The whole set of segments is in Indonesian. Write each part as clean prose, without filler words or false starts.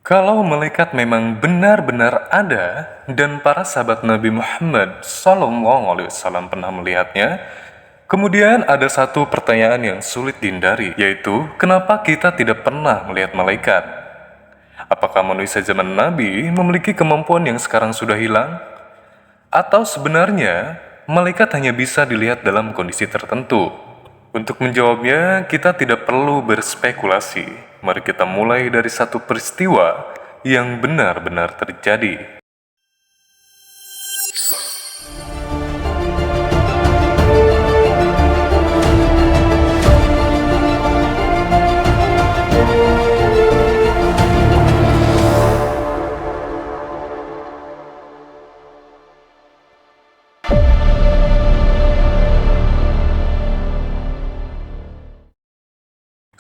Kalau malaikat memang benar-benar ada dan para sahabat Nabi Muhammad SAW pernah melihatnya, kemudian ada satu pertanyaan yang sulit dihindari, yaitu kenapa kita tidak pernah melihat malaikat? Apakah manusia zaman Nabi memiliki kemampuan yang sekarang sudah hilang? Atau sebenarnya malaikat hanya bisa dilihat dalam kondisi tertentu? Untuk menjawabnya, kita tidak perlu berspekulasi. Mari kita mulai dari satu peristiwa yang benar-benar terjadi.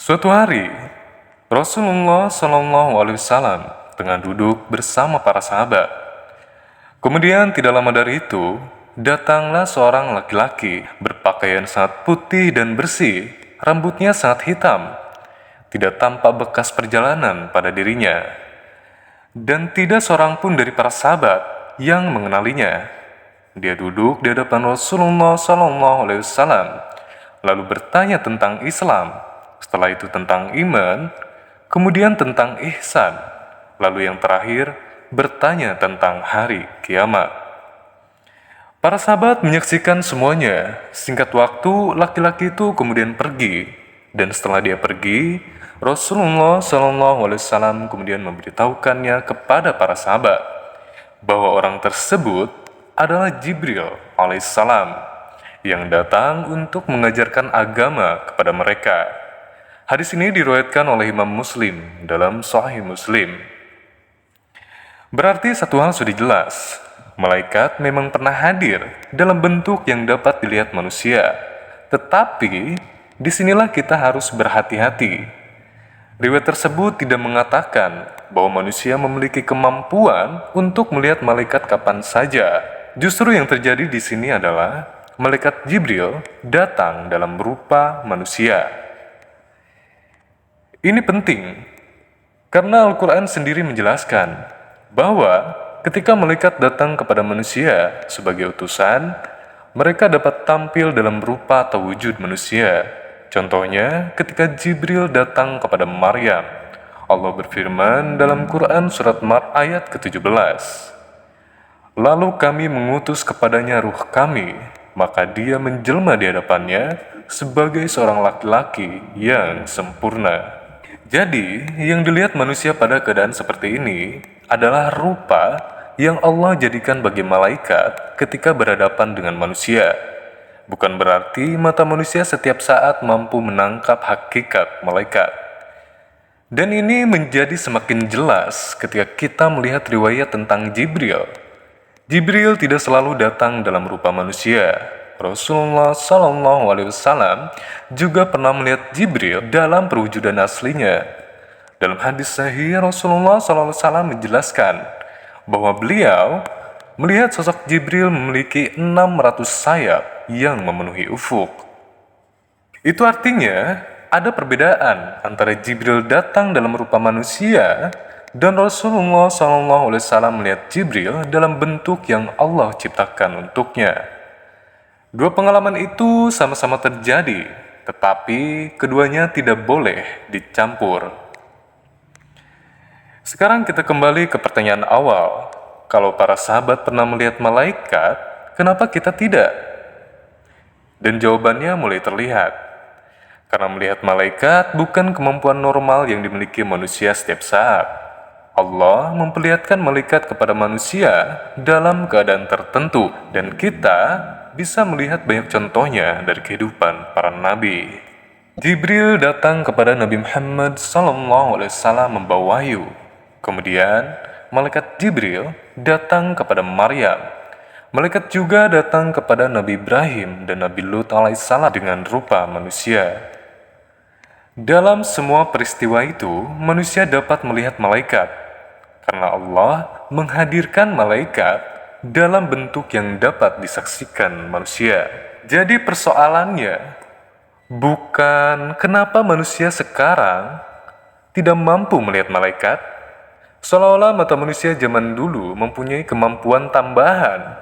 Suatu hari, Rasulullah SAW tengah duduk bersama para sahabat. Kemudian tidak lama dari itu, datanglah seorang laki-laki berpakaian sangat putih dan bersih, rambutnya sangat hitam, tidak tampak bekas perjalanan pada dirinya, dan tidak seorang pun dari para sahabat yang mengenalinya. Dia duduk di hadapan Rasulullah SAW, lalu bertanya tentang Islam, setelah itu tentang iman, kemudian tentang ihsan, lalu yang terakhir bertanya tentang hari kiamat. Para sahabat menyaksikan semuanya. Singkat waktu, laki-laki itu kemudian pergi, dan setelah dia pergi, Rasulullah SAW kemudian memberitahukannya kepada para sahabat bahwa orang tersebut adalah Jibril alaihissalam yang datang untuk mengajarkan agama kepada mereka. Hadis ini diriwayatkan oleh Imam Muslim dalam Sahih Muslim. Berarti satu hal sudah jelas, malaikat memang pernah hadir dalam bentuk yang dapat dilihat manusia. Tetapi, disinilah kita harus berhati-hati. Riwayat tersebut tidak mengatakan bahwa manusia memiliki kemampuan untuk melihat malaikat kapan saja. Justru yang terjadi di sini adalah malaikat Jibril datang dalam rupa manusia. Ini penting karena Al-Quran sendiri menjelaskan bahwa ketika malaikat datang kepada manusia sebagai utusan, mereka dapat tampil dalam rupa atau wujud manusia. Contohnya, ketika Jibril datang kepada Maryam, Allah berfirman dalam Quran surat ayat ke-17, "Lalu kami mengutus kepadanya ruh kami, maka dia menjelma di hadapannya sebagai seorang laki-laki yang sempurna." Jadi, yang dilihat manusia pada keadaan seperti ini adalah rupa yang Allah jadikan bagi malaikat ketika berhadapan dengan manusia. Bukan berarti mata manusia setiap saat mampu menangkap hakikat malaikat. Dan ini menjadi semakin jelas ketika kita melihat riwayat tentang Jibril. Jibril tidak selalu datang dalam rupa manusia. Rasulullah SAW juga pernah melihat Jibril dalam perwujudan aslinya. Dalam hadis sahih, Rasulullah SAW menjelaskan bahwa beliau melihat sosok Jibril memiliki 600 sayap yang memenuhi ufuk. Itu artinya ada perbedaan antara Jibril datang dalam rupa manusia dan Rasulullah SAW melihat Jibril dalam bentuk yang Allah ciptakan untuknya. Dua pengalaman itu sama-sama terjadi, tetapi keduanya tidak boleh dicampur. Sekarang kita kembali ke pertanyaan awal. Kalau para sahabat pernah melihat malaikat, kenapa kita tidak? Dan jawabannya mulai terlihat. Karena melihat malaikat bukan kemampuan normal yang dimiliki manusia setiap saat. Allah memperlihatkan malaikat kepada manusia dalam keadaan tertentu, dan kita bisa melihat banyak contohnya dari kehidupan para nabi. Jibril datang kepada Nabi Muhammad SAW membawa wahyu. Kemudian, malaikat Jibril datang kepada Maryam. Malaikat juga datang kepada Nabi Ibrahim dan Nabi Lut alaihissalam dengan rupa manusia. Dalam semua peristiwa itu, manusia dapat melihat malaikat karena Allah menghadirkan malaikat dalam bentuk yang dapat disaksikan manusia. Jadi persoalannya bukan kenapa manusia sekarang tidak mampu melihat malaikat. Seolah-olah mata manusia zaman dulu mempunyai kemampuan tambahan.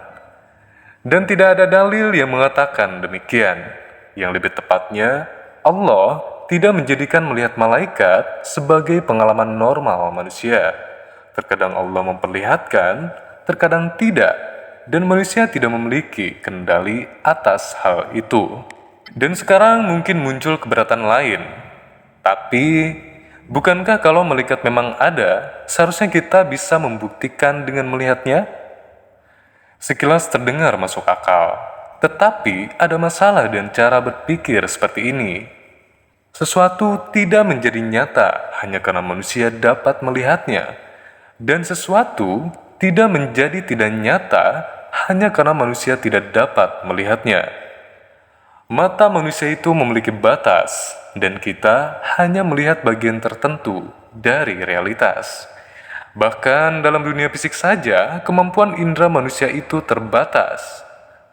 Dan tidak ada dalil yang mengatakan demikian. Yang lebih tepatnya, Allah tidak menjadikan melihat malaikat sebagai pengalaman normal manusia. Terkadang Allah memperlihatkan, terkadang tidak, dan manusia tidak memiliki kendali atas hal itu. Dan sekarang mungkin muncul keberatan lain. Tapi, bukankah kalau malaikat memang ada, seharusnya kita bisa membuktikan dengan melihatnya? Sekilas terdengar masuk akal, tetapi ada masalah dan cara berpikir seperti ini. Sesuatu tidak menjadi nyata hanya karena manusia dapat melihatnya, dan sesuatu tidak menjadi tidak nyata hanya karena manusia tidak dapat melihatnya. Mata manusia itu memiliki batas, dan kita hanya melihat bagian tertentu dari realitas. Bahkan dalam dunia fisik saja, kemampuan indera manusia itu terbatas.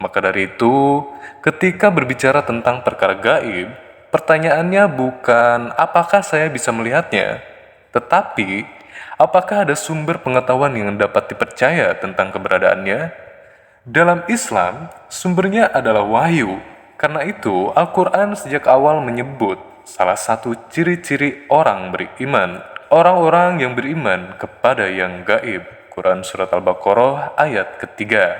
Maka dari itu, ketika berbicara tentang perkara gaib, pertanyaannya bukan apakah saya bisa melihatnya, tetapi apakah ada sumber pengetahuan yang dapat dipercaya tentang keberadaannya? Dalam Islam, sumbernya adalah wahyu. Karena itu, Al-Quran sejak awal menyebut salah satu ciri-ciri orang beriman, orang-orang yang beriman kepada yang gaib. Quran Surat Al-Baqarah ayat ketiga.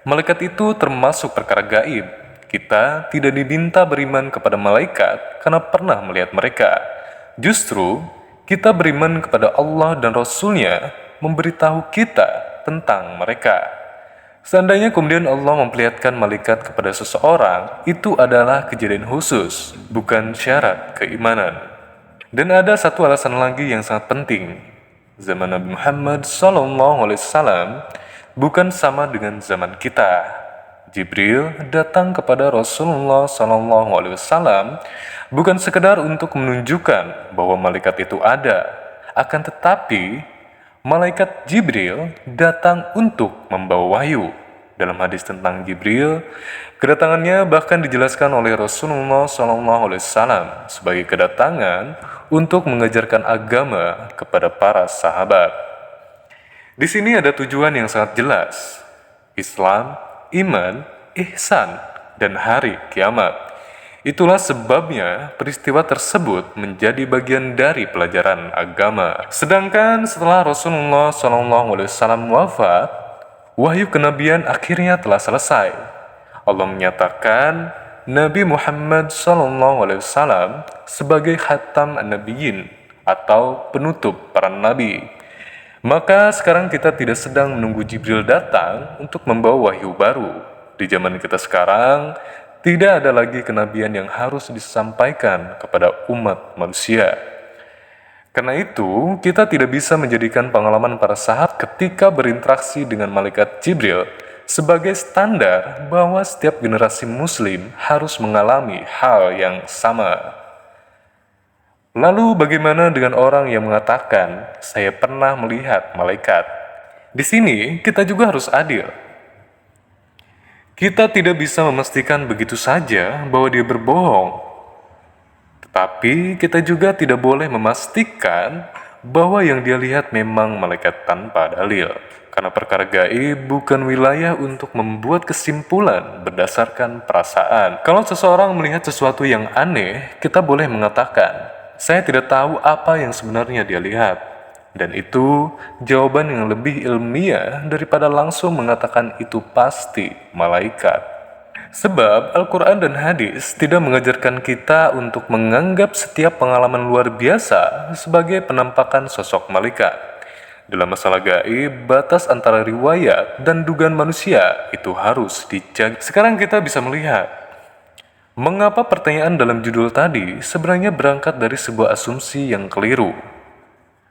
Malaikat itu termasuk perkara gaib. Kita tidak diminta beriman kepada malaikat karena pernah melihat mereka. Justru, kita beriman kepada Allah dan Rasul-Nya memberitahu kita tentang mereka. Seandainya kemudian Allah memperlihatkan malaikat kepada seseorang, itu adalah kejadian khusus, bukan syarat keimanan. Dan ada satu alasan lagi yang sangat penting. Zaman Nabi Muhammad SAW bukan sama dengan zaman kita. Jibril datang kepada Rasulullah SAW bukan sekedar untuk menunjukkan bahwa malaikat itu ada, akan tetapi malaikat Jibril datang untuk membawa wahyu. Dalam hadis tentang Jibril, kedatangannya bahkan dijelaskan oleh Rasulullah SAW sebagai kedatangan untuk mengajarkan agama kepada para sahabat. Di sini ada tujuan yang sangat jelas: Islam, iman, ihsan, dan hari kiamat. Itulah sebabnya peristiwa tersebut menjadi bagian dari pelajaran agama. Sedangkan setelah Rasulullah SAW wafat, wahyu kenabian akhirnya telah selesai. Allah menyatakan Nabi Muhammad SAW sebagai khatam an-nabiyyin atau penutup para nabi. Maka sekarang kita tidak sedang menunggu Jibril datang untuk membawa wahyu baru. Di zaman kita sekarang, tidak ada lagi kenabian yang harus disampaikan kepada umat manusia. Karena itu, kita tidak bisa menjadikan pengalaman para sahabat ketika berinteraksi dengan malaikat Jibril sebagai standar bahwa setiap generasi muslim harus mengalami hal yang sama. Lalu bagaimana dengan orang yang mengatakan, saya pernah melihat malaikat? Di sini, kita juga harus adil. Kita tidak bisa memastikan begitu saja bahwa dia berbohong. Tetapi kita juga tidak boleh memastikan bahwa yang dia lihat memang malaikat tanpa dalil. Karena perkara gaib bukan wilayah untuk membuat kesimpulan berdasarkan perasaan. Kalau seseorang melihat sesuatu yang aneh, kita boleh mengatakan, saya tidak tahu apa yang sebenarnya dia lihat. Dan itu jawaban yang lebih ilmiah daripada langsung mengatakan itu pasti malaikat. Sebab Al-Quran dan hadis tidak mengajarkan kita untuk menganggap setiap pengalaman luar biasa sebagai penampakan sosok malaikat. Dalam masalah gaib, batas antara riwayat dan dugaan manusia itu harus dijaga. Sekarang kita bisa melihat mengapa pertanyaan dalam judul tadi sebenarnya berangkat dari sebuah asumsi yang keliru.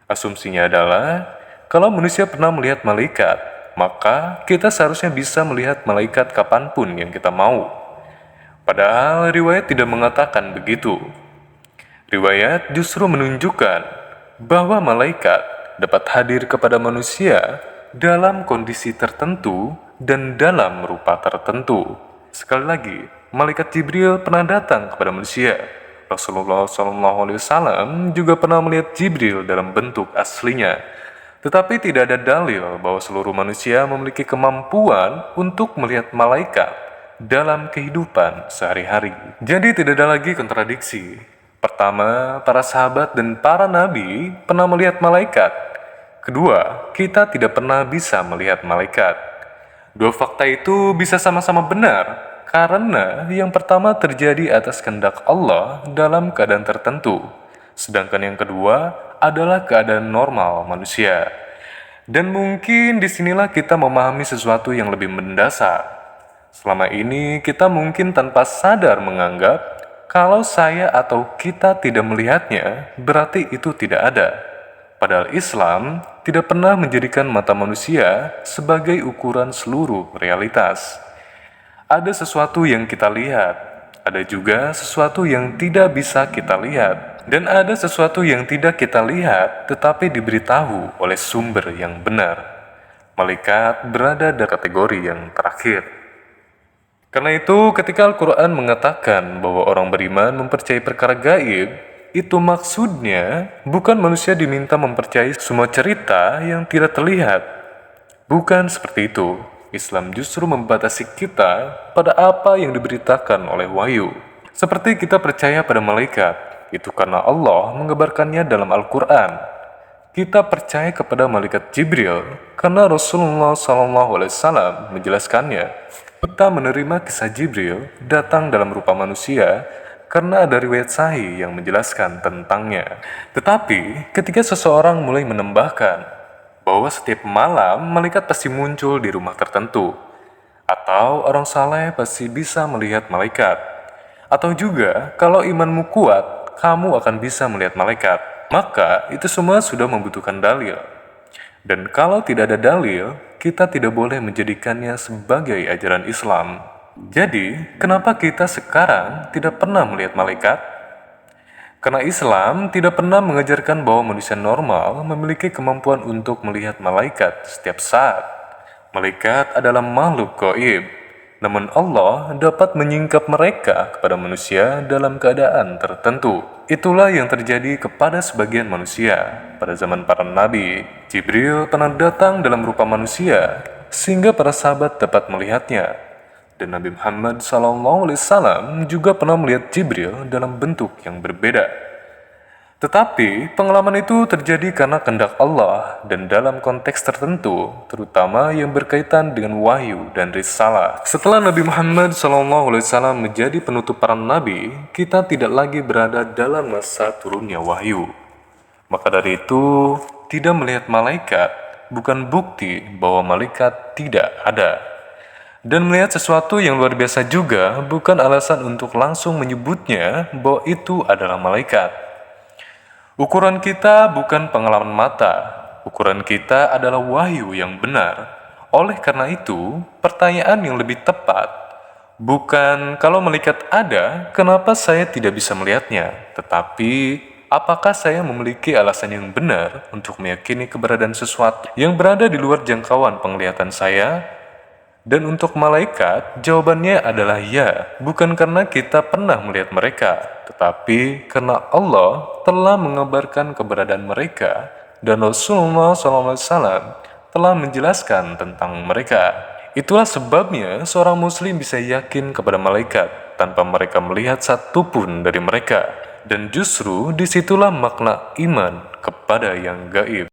Asumsinya adalah, kalau manusia pernah melihat malaikat, maka kita seharusnya bisa melihat malaikat kapanpun yang kita mau. Padahal riwayat tidak mengatakan begitu. Riwayat justru menunjukkan bahwa malaikat dapat hadir kepada manusia dalam kondisi tertentu dan dalam rupa tertentu. Sekali lagi, malaikat Jibril pernah datang kepada manusia. Rasulullah SAW juga pernah melihat Jibril dalam bentuk aslinya. Tetapi tidak ada dalil bahwa seluruh manusia memiliki kemampuan untuk melihat malaikat dalam kehidupan sehari-hari. Jadi tidak ada lagi kontradiksi. Pertama, para sahabat dan para nabi pernah melihat malaikat. Kedua, kita tidak pernah bisa melihat malaikat. Dua fakta itu bisa sama-sama benar, karena yang pertama terjadi atas kehendak Allah dalam keadaan tertentu, sedangkan yang kedua adalah keadaan normal manusia. Dan mungkin disinilah kita memahami sesuatu yang lebih mendasar. Selama ini kita mungkin tanpa sadar menganggap kalau saya atau kita tidak melihatnya, berarti itu tidak ada. Padahal Islam tidak pernah menjadikan mata manusia sebagai ukuran seluruh realitas. Ada sesuatu yang kita lihat, ada juga sesuatu yang tidak bisa kita lihat, dan ada sesuatu yang tidak kita lihat tetapi diberitahu oleh sumber yang benar. Malaikat berada dalam kategori yang terakhir. Karena itu, ketika Al-Quran mengatakan bahwa orang beriman mempercayai perkara gaib, itu maksudnya bukan manusia diminta mempercayai semua cerita yang tidak terlihat. Bukan seperti itu. Islam justru membatasi kita pada apa yang diberitakan oleh wahyu. Seperti kita percaya pada malaikat, itu karena Allah mengabarkannya dalam Al-Quran. Kita percaya kepada malaikat Jibril karena Rasulullah SAW menjelaskannya. Kita menerima kisah Jibril datang dalam rupa manusia karena ada riwayat sahih yang menjelaskan tentangnya. Tetapi ketika seseorang mulai menambahkan bahwa setiap malam malaikat pasti muncul di rumah tertentu, atau orang saleh pasti bisa melihat malaikat, atau juga kalau imanmu kuat, kamu akan bisa melihat malaikat, maka itu semua sudah membutuhkan dalil. Dan kalau tidak ada dalil, kita tidak boleh menjadikannya sebagai ajaran Islam. Jadi, kenapa kita sekarang tidak pernah melihat malaikat? Karena Islam tidak pernah mengajarkan bahwa manusia normal memiliki kemampuan untuk melihat malaikat setiap saat. Malaikat adalah makhluk gaib, namun Allah dapat menyingkap mereka kepada manusia dalam keadaan tertentu. Itulah yang terjadi kepada sebagian manusia. Pada zaman para nabi, Jibril pernah datang dalam rupa manusia, sehingga para sahabat dapat melihatnya. Dan Nabi Muhammad SAW juga pernah melihat Jibril dalam bentuk yang berbeda. Tetapi pengalaman itu terjadi karena kehendak Allah dan dalam konteks tertentu, terutama yang berkaitan dengan wahyu dan risalah. Setelah Nabi Muhammad SAW menjadi penutup para nabi, kita tidak lagi berada dalam masa turunnya wahyu. Maka dari itu, tidak melihat malaikat bukan bukti bahwa malaikat tidak ada. Dan melihat sesuatu yang luar biasa juga bukan alasan untuk langsung menyebutnya bahwa itu adalah malaikat. Ukuran kita bukan pengalaman mata, ukuran kita adalah wahyu yang benar. Oleh karena itu, pertanyaan yang lebih tepat bukan kalau malaikat ada, kenapa saya tidak bisa melihatnya, tetapi apakah saya memiliki alasan yang benar untuk meyakini keberadaan sesuatu yang berada di luar jangkauan penglihatan saya? Dan untuk malaikat, jawabannya adalah ya, bukan karena kita pernah melihat mereka, tetapi karena Allah telah mengabarkan keberadaan mereka dan Rasulullah SAW telah menjelaskan tentang mereka. Itulah sebabnya seorang muslim bisa yakin kepada malaikat tanpa mereka melihat satupun dari mereka. Dan justru disitulah makna iman kepada yang gaib.